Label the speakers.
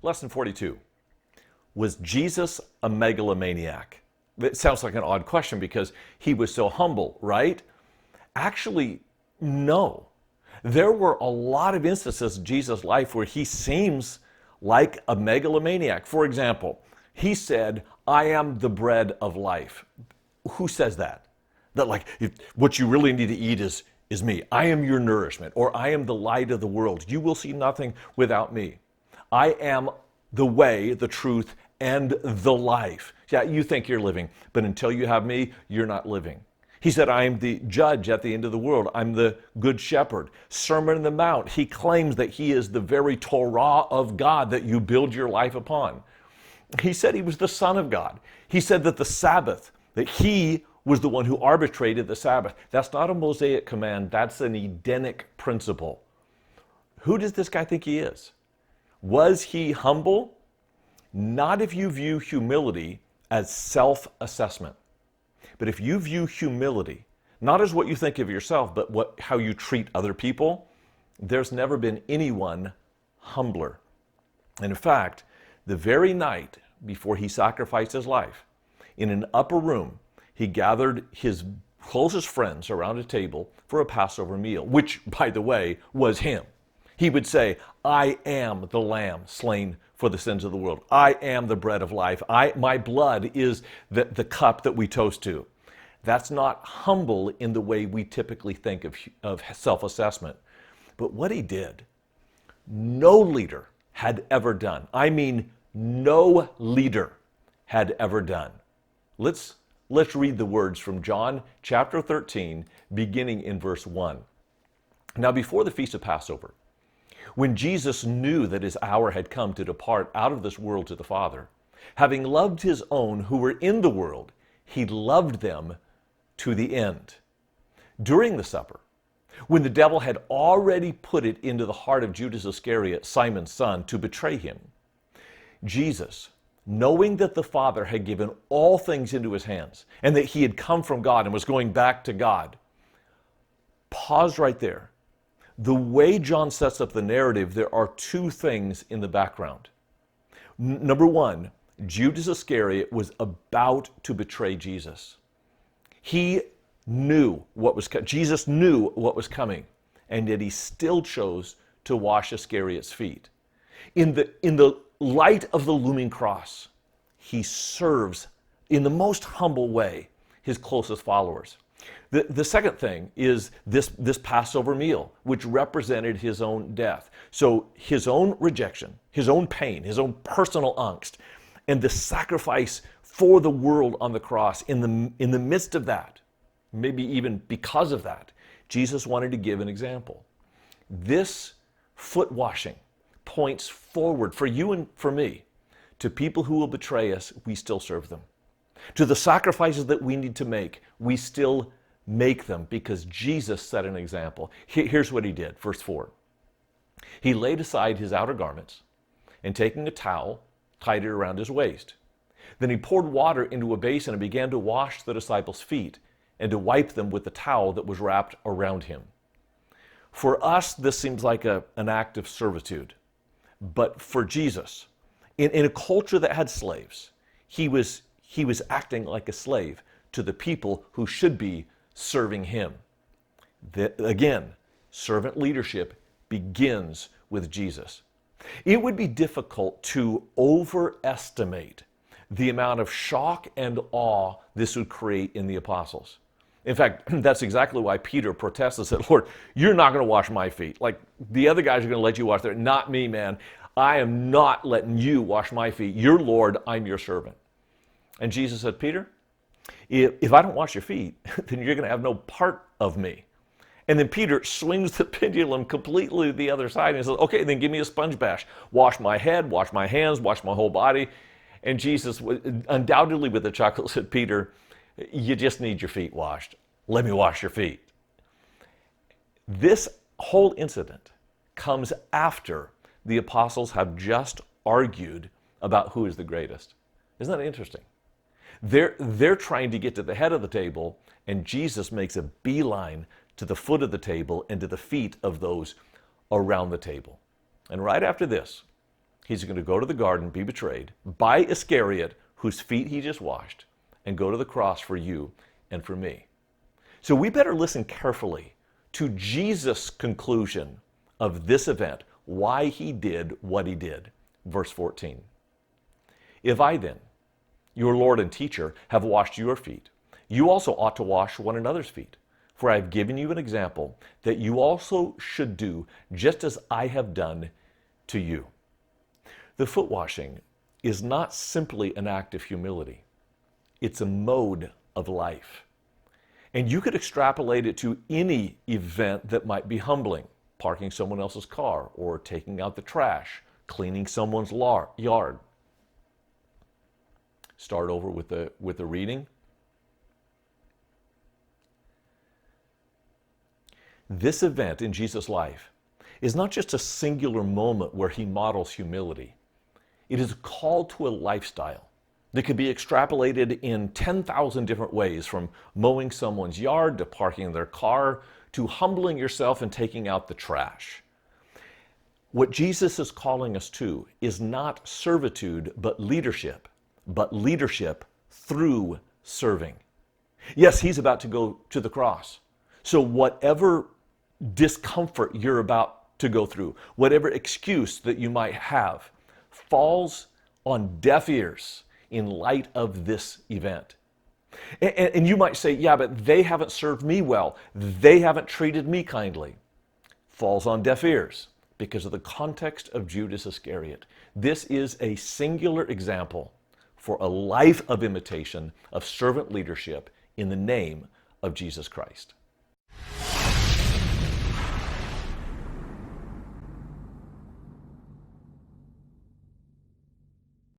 Speaker 1: Lesson 42. Was Jesus a megalomaniac? It sounds like an odd question because he was so humble, right? Actually, no. There were a lot of instances in Jesus' life where he seems like a megalomaniac. For example, he said, I am the bread of life. Who says that? That like, what you really need to eat is me. I am your nourishment, or I am the light of the world. You will see nothing without me. I am the way, the truth, and the life. Yeah, you think you're living, but until you have me, you're not living. He said, I am the judge at the end of the world. I'm the good shepherd. Sermon on the Mount, he claims that he is the very Torah of God that you build your life upon. He said he was the Son of God. He said that the Sabbath, that he was the one who arbitrated the Sabbath. That's not a Mosaic command. That's an Edenic principle. Who does this guy think he is? Was he humble? Not if you view humility as self-assessment. But if you view humility, not as what you think of yourself, but how you treat other people, there's never been anyone humbler. And in fact, the very night before he sacrificed his life, in an upper room, he gathered his closest friends around a table for a Passover meal, which, by the way, was him. He would say, I am the lamb slain for the sins of the world. I am the bread of life. My blood is the cup that we toast to. That's not humble in the way we typically think of self-assessment. But what he did, no leader had ever done. I mean, no leader had ever done. Let's read the words from John chapter 13, beginning in verse 1. Now, before the feast of Passover, when Jesus knew that his hour had come to depart out of this world to the Father, having loved his own who were in the world, he loved them to the end. During the supper, when the devil had already put it into the heart of Judas Iscariot, Simon's son, to betray him, Jesus, knowing that the Father had given all things into his hands and that he had come from God and was going back to God, pause right there. The way John sets up the narrative, there are two things in the background. Number one, Judas Iscariot was about to betray Jesus. He knew what was coming. Jesus knew what was coming, and yet he still chose to wash Iscariot's feet. In the light of the looming cross, he serves in the most humble way his closest followers. The second thing is this Passover meal, which represented his own death. So his own rejection, his own pain, his own personal angst, and the sacrifice for the world on the cross. In the midst of that, maybe even because of that, Jesus wanted to give an example. This foot washing points forward for you and for me to people who will betray us. We still serve them. To the sacrifices that we need to make, we still make them because Jesus set an example. Here's what he did, verse 4. He laid aside his outer garments and taking a towel, tied it around his waist. Then he poured water into a basin and began to wash the disciples' feet and to wipe them with the towel that was wrapped around him. For us, this seems like an act of servitude. But for Jesus, in a culture that had slaves, he was acting like a slave to the people who should be serving him. Again, servant leadership begins with Jesus. It would be difficult to overestimate the amount of shock and awe this would create in the apostles. In fact, that's exactly why Peter protests and said, Lord, you're not going to wash my feet. Like the other guys are going to let you wash their, not me, man. I am not letting you wash my feet. You're Lord, I'm your servant. And Jesus said, Peter, if I don't wash your feet, then you're going to have no part of me. And then Peter swings the pendulum completely to the other side and says, okay, then give me a sponge bath. Wash my head, wash my hands, wash my whole body. And Jesus, undoubtedly with a chuckle, said, Peter, you just need your feet washed. Let me wash your feet. This whole incident comes after the apostles have just argued about who is the greatest. Isn't that interesting? They're trying to get to the head of the table, and Jesus makes a beeline to the foot of the table and to the feet of those around the table. And right after this, He's going to go to the garden, be betrayed by Iscariot, whose feet he just washed, and go to the cross for you and for me. So we better listen carefully to Jesus' conclusion of this event, why he did what he did. Verse 14. If I then, your Lord and teacher, have washed your feet, you also ought to wash one another's feet. For I have given you an example that you also should do just as I have done to you. The foot washing is not simply an act of humility. It's a mode of life. And you could extrapolate it to any event that might be humbling. Parking someone else's car, or taking out the trash, cleaning someone's yard. Start over with the reading. This event in Jesus' life is not just a singular moment where he models humility. It is a call to a lifestyle that can be extrapolated in 10,000 different ways, from mowing someone's yard to parking their car to humbling yourself and taking out the trash. What Jesus is calling us to is not servitude, but leadership through serving. Yes, he's about to go to the cross. So whatever discomfort you're about to go through, whatever excuse that you might have, falls on deaf ears in light of this event. And you might say, yeah, but they haven't served me well. They haven't treated me kindly. Falls on deaf ears because of the context of Judas Iscariot. This is a singular example for a life of imitation, of servant leadership in the name of Jesus Christ.